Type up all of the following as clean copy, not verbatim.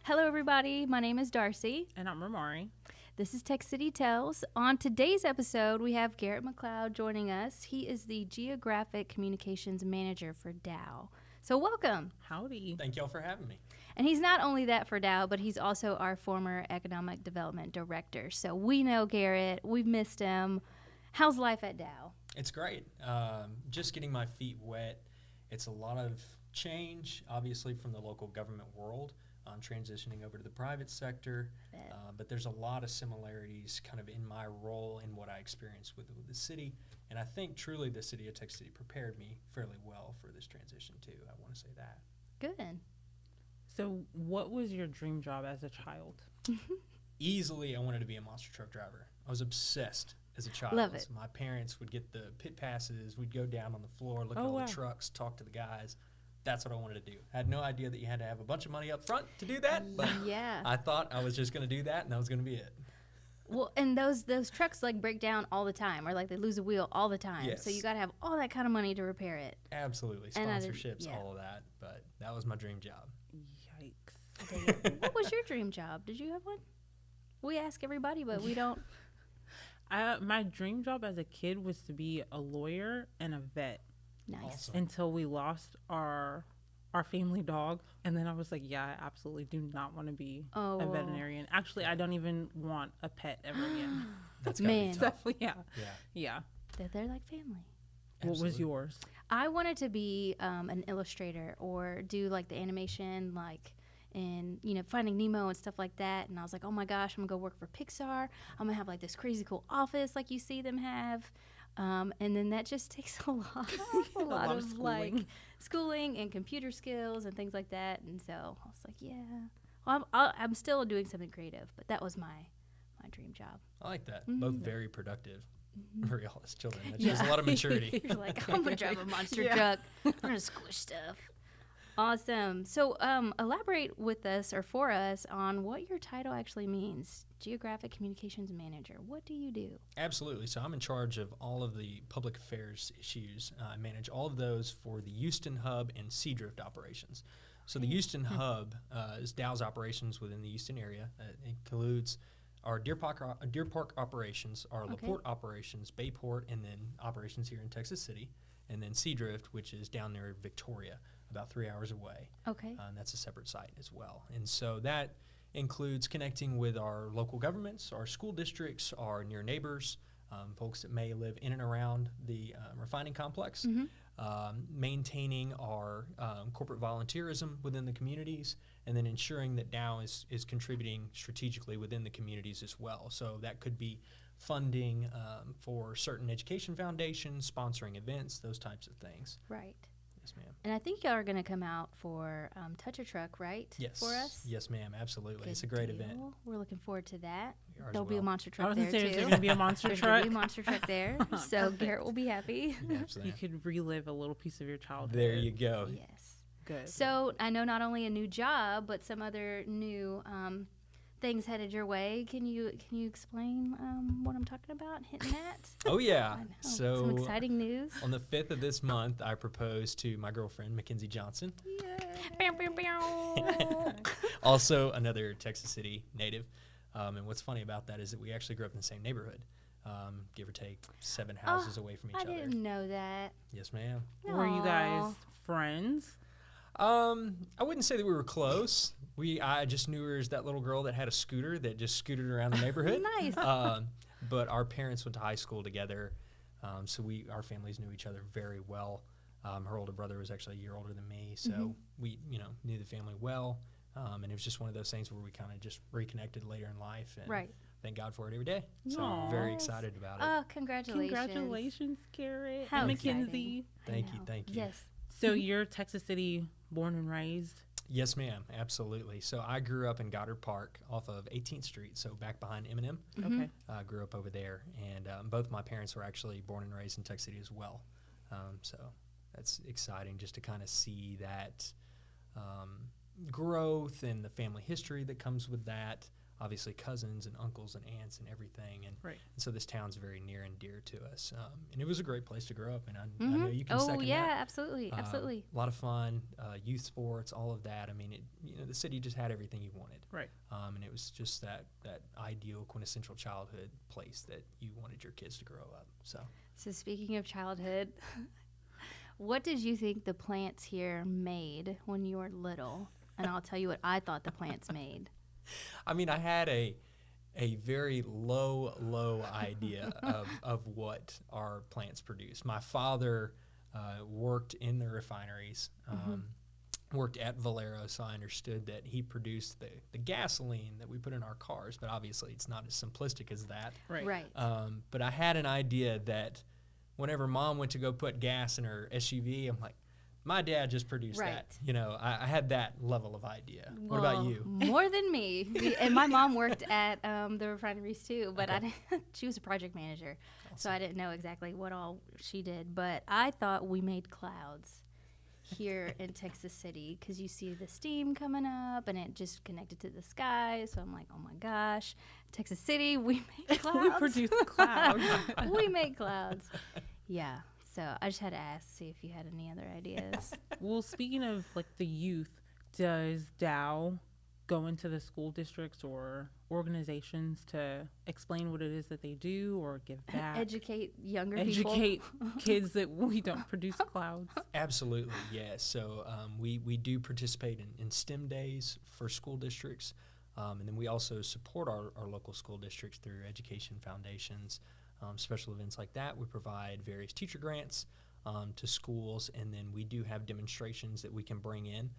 Hello, everybody. My name is Darcy. And I'm Ramari. This is Tech City Tells. On today's episode, we have Garrett McLeod joining us. He is the Geographic Communications Manager for DOW. So welcome. Howdy. Thank y'all for having me. And he's not only that for DOW, but he's also our former Economic Development Director. So we know Garrett. We've missed him. How's life at DOW? It's great. Just getting my feet wet. It's a lot of change, obviously, from the local government world. Transitioning over to the private sector, but there's a lot of similarities kind of in my role and what I experienced with the city, and I think truly the city of Tech City prepared me fairly well for this transition too. I want to say that. Good. So what was your dream job as a child? Easily, I wanted to be a monster truck driver. I was obsessed as a child. Love it. So my parents would get the pit passes. We'd go down on the floor, look at all the trucks, talk to the guys. That's what I wanted to do. I had no idea that you had to have a bunch of money up front to do that, but Yeah. I thought I was just going to do that, and that was going to be it. Well, and those trucks like break down all the time, or like they lose a wheel all the time. Yes. So you got to have all that kind of money to repair it. Absolutely. And Sponsorships, yeah. all of that. But that was my dream job. Yikes. What was your dream job? Did you have one? We ask everybody, but we don't. My dream job as a kid was to be a lawyer and a vet Nice. Awesome. until we lost our family dog. And then I was like, yeah, I absolutely do not want to be Oh. a veterinarian. Actually, I don't even want a pet ever again. That's gotta Man. be tough. So, yeah. Yeah. Yeah. They're like family. What was Absolutely. yours? I wanted to be an illustrator or do like the animation, like in Finding Nemo and stuff like that. And I was like, oh my gosh, I'm gonna go work for Pixar. I'm gonna have like this crazy cool office like you see them have. And then that just takes a lot, a lot of schooling. like schooling and computer skills and things like that. And so I was like, yeah, well, I'm still doing something creative, but that was my dream job. I like that. Mhm. Both very productive for y'all as children. That Yeah. shows a lot of maturity. You're like, I'm gonna drive a monster Yeah. truck. I'm gonna squish stuff. Awesome. So elaborate with us or for us on what your title actually means. Geographic Communications Manager. What do you do? Absolutely. So I'm in charge of all of the public affairs issues. I manage all of those for the Houston Hub and Seadrift operations. So the Houston Hub is DOW's operations within the Houston area. It includes our Deer Park operations, our Okay. LaPorte operations, Bayport, and then operations here in Texas City, and then Seadrift, which is down there in Victoria, about 3 hours away. Okay. And that's a separate site as well. And so that includes connecting with our local governments, our school districts, our near neighbors, folks that may live in and around the refining complex, maintaining our corporate volunteerism within the communities, and then ensuring that DOW is contributing strategically within the communities as well. So that could be funding for certain education foundations, sponsoring events, those types of things. Right. Yes, ma'am. And I think y'all are gonna come out for Touch a Truck, right? Yes. For us. Yes, ma'am. Absolutely. Good It's a great deal. event. We're looking forward to that. We are as There'll be a well. monster I truck was there going to say, is too. there going to be a monster There's truck? gonna be a monster truck there. So Perfect. Garrett will be happy. Absolutely. You could relive a little piece of your childhood. There you go. Yes. Good. So I know not only a new job, but some other new things headed your way. Can you explain what I'm talking about? Hitting that? Oh yeah. I know. So Some exciting news. on the 5th of this month, I proposed to my girlfriend, Mackenzie Johnson, Bow, bow, bow. also another Texas City native. And what's funny about that is that we actually grew up in the same neighborhood, give or take 7 houses away from each I other. didn't know that. Yes, ma'am. Were you guys Aw. friends? I wouldn't say that we were close. I just knew her as that little girl that had a scooter that just scooted around the neighborhood. Nice. But our parents went to high school together, so our families knew each other very well. Her older brother was actually a year older than me, so we knew the family well. And it was just one of those things where we kind of just reconnected later in life, and Right. thank God for it every day. So I'm very Yes. excited about it. Oh, congratulations. Congratulations, Garrett How and exciting. Mackenzie. I Thank you, know. thank you. Yes. So you're Texas City born and raised? Yes, ma'am, absolutely. So I grew up in Goddard Park off of 18th Street, so back behind M&M. Okay. Grew up over there, and both my parents were actually born and raised in Tech City as well. So that's exciting just to kind of see that growth and the family history that comes with that. obviously cousins and uncles and aunts and everything. And, Right. and so this town's very near and dear to us. And it was a great place to grow up. And I Mhm. know you can Oh second yeah, that. absolutely, absolutely. A lot of fun, youth sports, all of that. I mean, the city just had everything you wanted. Right. And it was just that ideal quintessential childhood place that you wanted your kids to grow up. So Speaking of childhood, what did you think the plants here made when you were little? And I'll tell you what I thought the plants made. I mean, I had a very low idea of what our plants produce. My father worked in the refineries, worked at Valero, so I understood that he produced the gasoline that we put in our cars, but obviously it's not as simplistic as that. Right. Right. But I had an idea that whenever Mom went to go put gas in her SUV, I'm like, my dad just produced Right. that. You know, I had that level of idea. What about you? More than me. And my mom worked at the refineries too, but Okay. she was a project manager, so Awesome. I didn't know exactly what all she did. But I thought we made clouds here in Texas City because you see the steam coming up and it just connected to the sky. So I'm like, oh my gosh, Texas City, we make clouds. We produce clouds. We make clouds. Yeah. So I just had to ask, see if you had any other ideas. Well, speaking of like the youth, does DOW go into the school districts or organizations to explain what it is that they do or give back? Educate younger people. Educate kids that we don't produce clouds. Absolutely, yes. So we do participate in STEM days for school districts, and then we also support our local school districts through education foundations, special events like that. We provide various teacher grants to schools, and then we do have demonstrations that we can bring in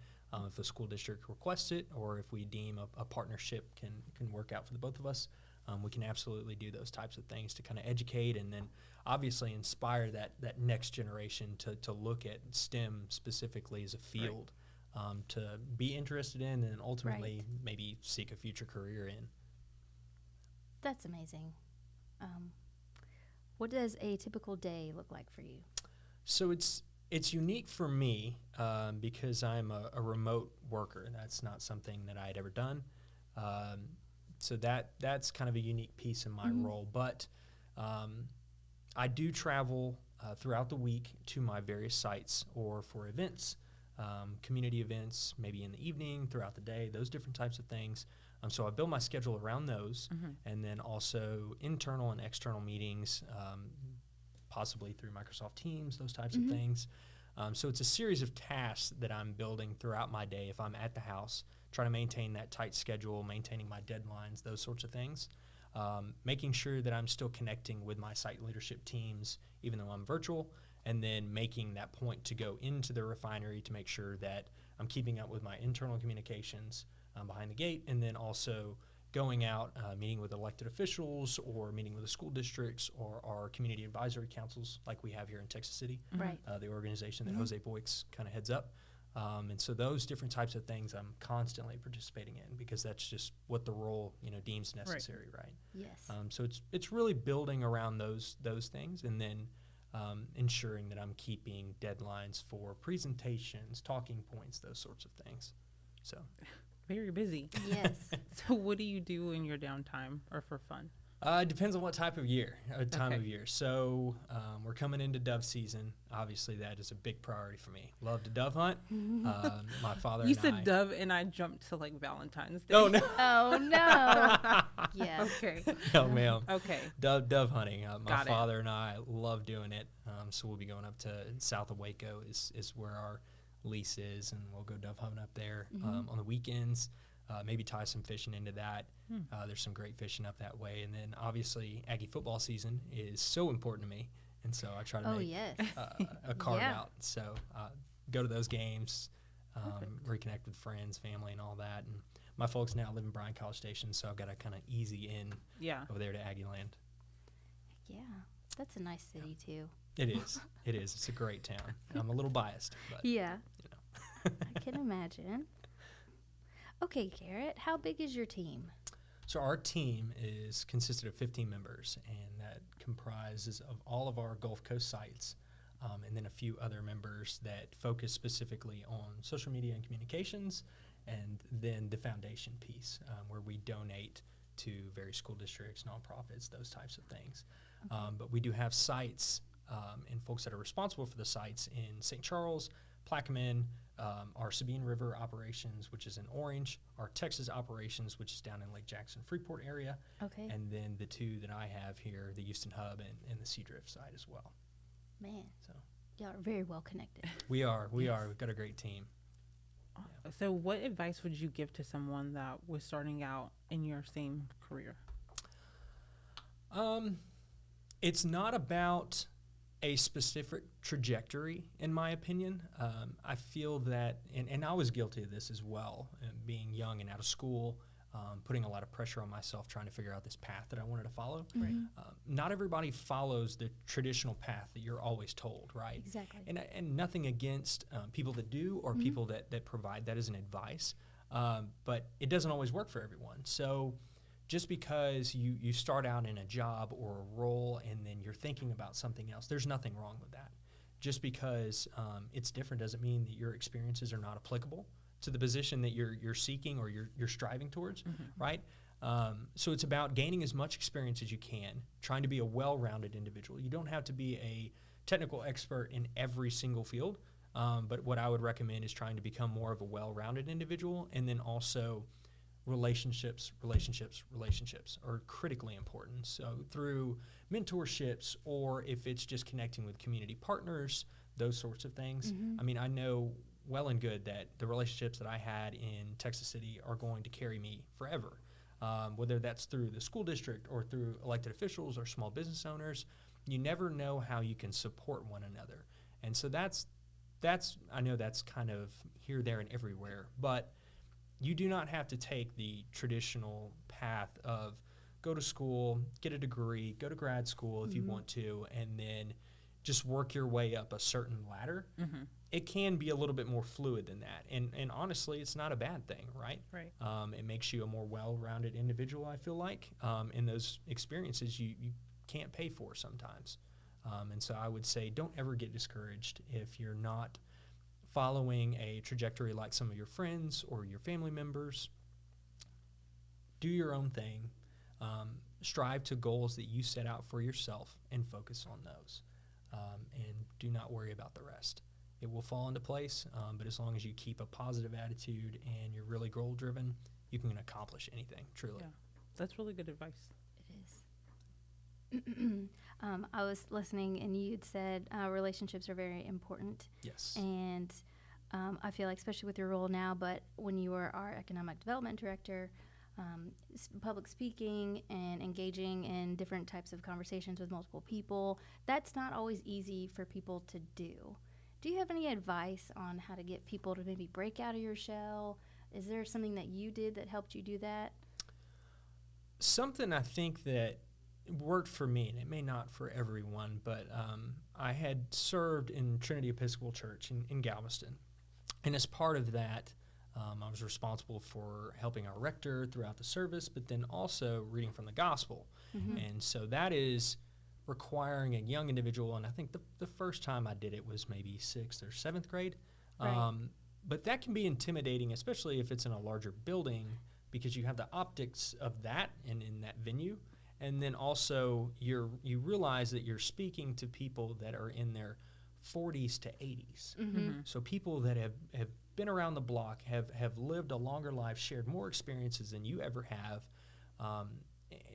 if a school district requests it, or if we deem a partnership can work out for the both of us. We can absolutely do those types of things to kind of educate and then obviously inspire that next generation to look at STEM specifically as a field to be interested in and ultimately maybe seek a future career in. That's amazing. What does a typical day look like for you? So it's unique for me because I'm a remote worker. That's not something that I had ever done. So that's kind of a unique piece in my role. But I do travel throughout the week to my various sites or for events, community events, maybe in the evening, throughout the day, those different types of things. So I build my schedule around those, and then also internal and external meetings, possibly through Microsoft Teams, those types of things. So it's a series of tasks that I'm building throughout my day if I'm at the house, trying to maintain that tight schedule, maintaining my deadlines, those sorts of things. Making sure that I'm still connecting with my site leadership teams, even though I'm virtual, and then making that point to go into the refinery to make sure that I'm keeping up with my internal communications behind the gate, and then also going out, meeting with elected officials or meeting with the school districts or our community advisory councils like we have here in Texas City, Right. the organization that Jose Boix kind of heads up. And so those different types of things I'm constantly participating in because that's just what the role deems necessary, right? Yes. So it's really building around those things and then ensuring that I'm keeping deadlines for presentations, talking points, those sorts of things. So Very busy. Yes. So what do you do in your downtime or for fun? it depends on what time of year. Okay. So we're coming into dove season. Obviously, that is a big priority for me. Love to dove hunt. My father You and said I. dove and I jumped to like Valentine's Day. Oh no! Oh no. Yeah. Okay. No, ma'am. Okay. Dove hunting. My Got it. father and I love doing it. So we'll be going up to south of Waco is where our lease is, and we'll go dove hunting up there on the weekends. Maybe tie some fishing into that. There's some great fishing up that way. And then obviously Aggie football season is so important to me. And so I try to Oh make yes. a carve Yeah. out. So go to those games, reconnect with friends, family, and all that. And my folks now live in Bryan College Station, so I've got a kind of easy in Yeah. over there to Aggie land. Yeah. That's a nice city too. It is. It is. It's a great town. I'm a little biased, but Yeah. you know. I can imagine. Okay, Garrett, how big is your team? So our team is consisted of 15 members, and that comprises of all of our Gulf Coast sites, and then a few other members that focus specifically on social media and communications, and then the foundation piece, where we donate to various school districts, nonprofits, those types of things. But we do have sites and folks that are responsible for the sites in St. Charles, Plaquemine, our Sabine River operations, which is in Orange, our Texas operations, which is down in Lake Jackson, Freeport area, Okay. and then the two that I have here, the Houston Hub and the Seadrift side as well. Man, So y'all are very well connected. we are. Yes. We've got a great team. So, what advice would you give to someone that was starting out in your same career? It's not about a specific trajectory, in my opinion. I feel that, and I was guilty of this as well, being young and out of school, putting a lot of pressure on myself, trying to figure out this path that I wanted to follow. Right. Not everybody follows the traditional path that you're always told, right? Exactly. And nothing against people that do or people that provide that as an advice, but it doesn't always work for everyone. So just because you start out in a job or a role and then you're thinking about something else, there's nothing wrong with that. Just because it's different doesn't mean that your experiences are not applicable to the position that you're seeking or you're striving towards, right? So it's about gaining as much experience as you can, trying to be a well-rounded individual. You don't have to be a technical expert in every single field, but what I would recommend is trying to become more of a well-rounded individual, and then also relationships are critically important. So through mentorships, or if it's just connecting with community partners, those sorts of things. I mean, I know well and good that the relationships that I had in Texas City are going to carry me forever, whether that's through the school district or through elected officials or small business owners. You never know how you can support one another. And so that's I know that's kind of here, there, and everywhere, but you do not have to take the traditional path of go to school, get a degree, go to grad school if you want to, and then just work your way up a certain ladder. It can be a little bit more fluid than that. And honestly, it's not a bad thing, right? Right. It makes you a more well-rounded individual, I feel like. And those experiences you can't pay for sometimes. And so I would say don't ever get discouraged if you're not following a trajectory like some of your friends or your family members. Do your own thing. Strive to goals that you set out for yourself and focus on those. And do not worry about the rest. It will fall into place, but as long as you keep a positive attitude and you're really goal-driven, you can accomplish anything, truly. Yeah. That's really good advice. It is. I was listening, and you'd said relationships are very important. Yes. And I feel like, especially with your role now, but when you were our economic development director, public speaking and engaging in different types of conversations with multiple people, that's not always easy for people to do. Do you have any advice on how to get people to maybe break out of your shell? Is there something that you did that helped you do that? Something I think that worked for me, and it may not for everyone, but I had served in Trinity Episcopal Church in Galveston. And as part of that, I was responsible for helping our rector throughout the service, but then also reading from the gospel. And so that is requiring a young individual, and I think the first time I did it was maybe 6th or 7th grade. Right. But that can be intimidating, especially if it's in a larger building, because you have the optics of that and in that venue. And then also you realize that you're speaking to people that are in their 40s to 80s. So people that have been around the block, have lived a longer life, shared more experiences than you ever have.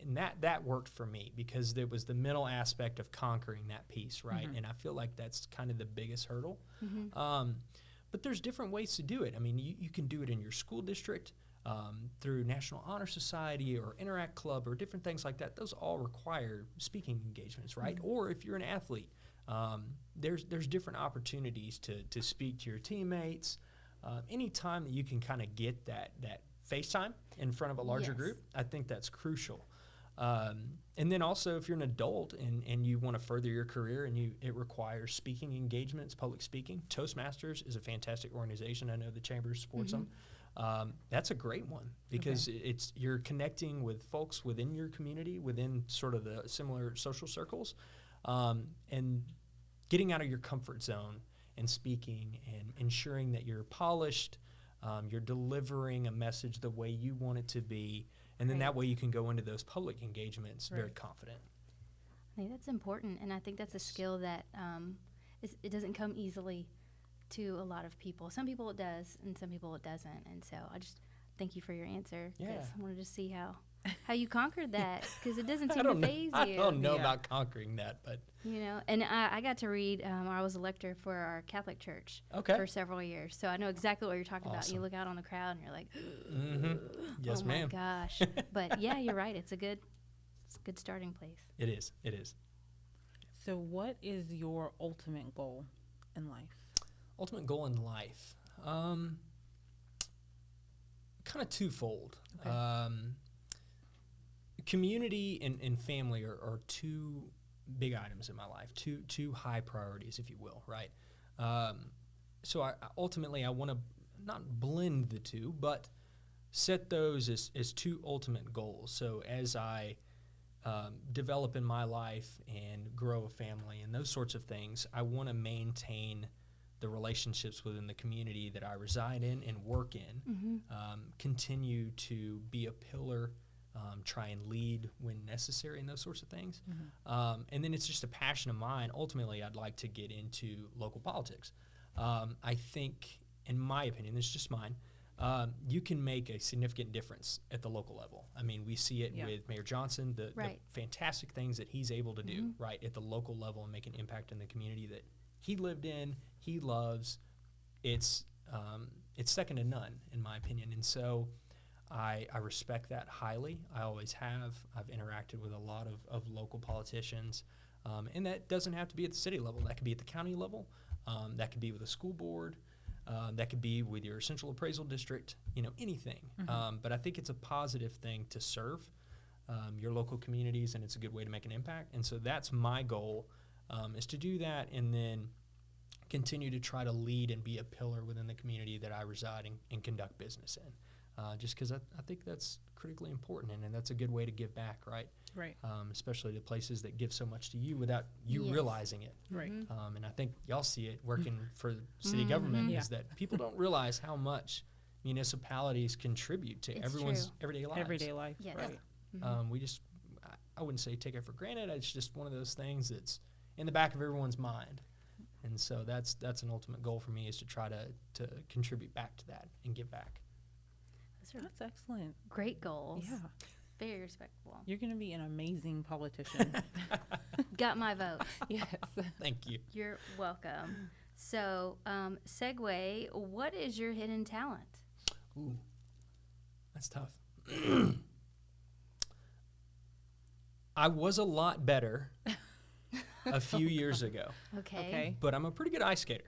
And that worked for me because there was the mental aspect of conquering that piece, right? And I feel like that's kind of the biggest hurdle. But there's different ways to do it. I mean, you can do it in your school district, through National Honor Society or Interact Club or different things like that. Those all require speaking engagements, right? Or if you're an athlete, there's different opportunities to speak to your teammates. Any time that you can kind of get that face time in front of a larger group, I think that's crucial. And then also if you're an adult and you want to further your career and it requires speaking engagements, public speaking, Toastmasters is a fantastic organization. I know the Chamber supports them. That's a great one because you're connecting with folks within your community, within sort of the similar social circles, and getting out of your comfort zone and speaking and ensuring that you're polished, you're delivering a message the way you want it to be, And then Right. that way you can go into those public engagements very Right. confident. I think that's important, and I think that's a skill that it doesn't come easily to a lot of people. Some people it does, and some people it doesn't. And so I just thank you for your answer. 'Cause Yeah. I wanted to see how you conquered that, because it doesn't I seem to don't know, phase I you. don't know Yeah. about conquering that, but You know, and I got to read. I was a lector for our Catholic church okay. for several years, so I know exactly what you're talking about. Awesome. You look out on the crowd, and you're like, Yes, oh ma'am. my gosh. But yeah, you're right. It's a good starting place. It is. It is. So what is your ultimate goal in life? Ultimate goal in life, kind of twofold. Okay. Community and family are two big items in my life, two high priorities, if you will, right? So I ultimately I want to not blend the two, but set those as two ultimate goals. So as I develop in my life and grow a family and those sorts of things, I want to maintain the relationships within the community that I reside in and work in, continue to be a pillar, try and lead when necessary and those sorts of things. And then it's just a passion of mine. Ultimately, I'd like to get into local politics. I think, in my opinion, this is just mine, you can make a significant difference at the local level. I mean, we see it Yeah. with Mayor Johnson, the Right. fantastic things that he's able to do, right, at the local level and make an impact in the community that he lived in, he loves. It's second to none, in my opinion. And so I respect that highly. I always have. I've interacted with a lot of local politicians. And that doesn't have to be at the city level. That could be at the county level. That could be with a school board. That could be with your central appraisal district, anything. But I think it's a positive thing to serve your local communities, and it's a good way to make an impact. And so that's my goal, is to do that and then continue to try to lead and be a pillar within the community that I reside and conduct business in. Just because I think that's critically important, and that's a good way to give back, right? Right. Especially to places that give so much to you without you Yes. realizing it. Right. And I think y'all see it working for city government, Yeah. is that people don't realize how much municipalities contribute to It's everyone's true. everyday lives. Everyday life. Yes. Right. We just, I wouldn't say take it for granted. It's just one of those things that's in the back of everyone's mind. And so that's an ultimate goal for me, is to try to contribute back to that and give back. Those are That's excellent. great goals. Yeah. Very respectable. You're going to be an amazing politician. Got my vote. Yes. Thank you. You're welcome. So, segue, what is your hidden talent? Ooh, that's tough. I was a lot better a few years ago, Okay. but I'm a pretty good ice skater.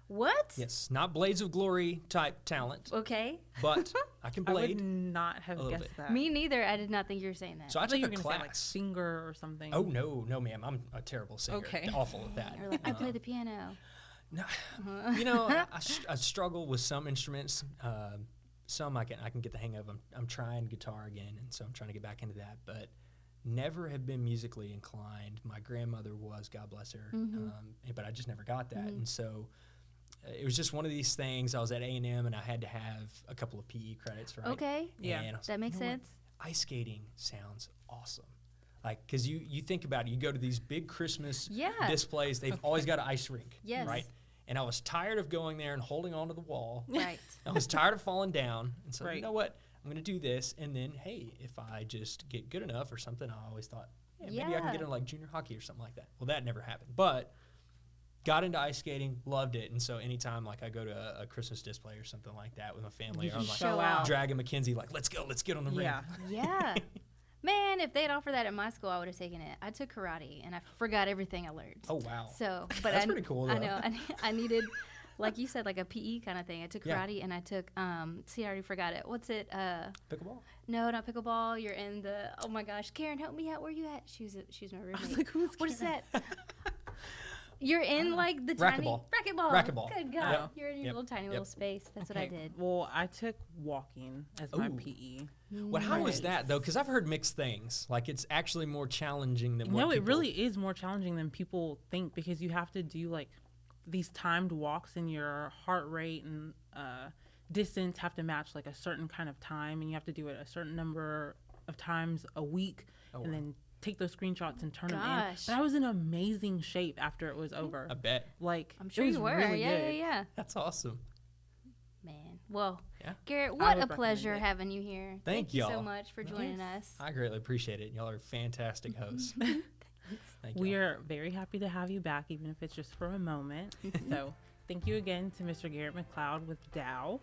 What? Yes, not Blades of Glory type talent, Okay. but I can I would blade. not have a little guessed bit. that. Me neither. I did not think you were saying that. So I thought took you a were gonna say like class. singer or something. Oh no, ma'am, I'm a terrible singer. Okay. Awful at that. You're like, I play the piano. No, I struggle with some instruments. Some I can get the hang of. I'm trying guitar again, and so I'm trying to get back into that. But never have been musically inclined. My grandmother was, God bless her, but I just never got that. And so it was just one of these things. I was at A&M, and I had to have a couple of PE credits, right? Okay. Yeah. And I was That like, makes "You know what? sense. Ice skating sounds awesome. Like, because you think about it, you go to these big Christmas Yeah. displays, they've always got an ice rink, Yes. right? And I was tired of going there and holding onto the wall. Right. I was tired of falling down. And so, you Right. know what? I'm going to do this. And then, hey, if I just get good enough or something, I always thought, maybe I can Yeah. get into like junior hockey or something like that. Well, that never happened. But got into ice skating, loved it. And so anytime like I go to a Christmas display or something like that with my family, You or I'm just like show out. dragging Mackenzie, like, let's go, let's get on the rink. Yeah. Yeah. Man, if they'd offered that at my school, I would have taken it. I took karate, and I forgot everything I learned. Oh, wow. So, but That's pretty cool, I though. know. I needed, like you said, like a PE kind of thing. I took Yeah. karate, and I took, see, I already forgot it. What's it? Pickleball? No, not pickleball. You're in the, oh my gosh, Karen, help me out. Where you at? She was my roommate. I was like, who's What is Karen? that? You're in like the tiny Racquetball. racquetball. Racquetball. Good God, Yep. you're in your Yep. little tiny Yep. little space. That's what I Okay. did. Well, I took walking as my Ooh. PE. Well, how was Nice. that, though? Because I've heard mixed things. Like, it's actually more challenging than what No, it people- really is more challenging than people think, because you have to do like these timed walks, and your heart rate and distance have to match like a certain kind of time, and you have to do it a certain number of times a week Oh, and wow. then take those screenshots and turn them in. Gosh. But I was in amazing shape after it was over. I bet. Like, I'm sure it was you were. really Yeah, good. yeah. That's awesome. Man. Well, Yeah. Garrett, I what would a pleasure recommend it. having you here. Thank you so y'all. much for joining us. I greatly appreciate it. Y'all are fantastic hosts. Thank you. We are very happy to have you back, even if it's just for a moment. So thank you again to Mr. Garrett McLeod with DOW.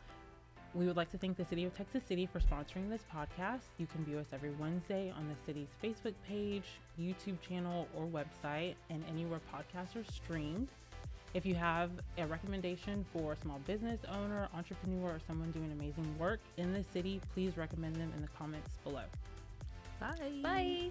We would like to thank the City of Texas City for sponsoring this podcast. You can view us every Wednesday on the city's Facebook page, YouTube channel, or website, and anywhere podcasts are streamed. If you have a recommendation for a small business owner, entrepreneur, or someone doing amazing work in the city, please recommend them in the comments below. Bye. Bye.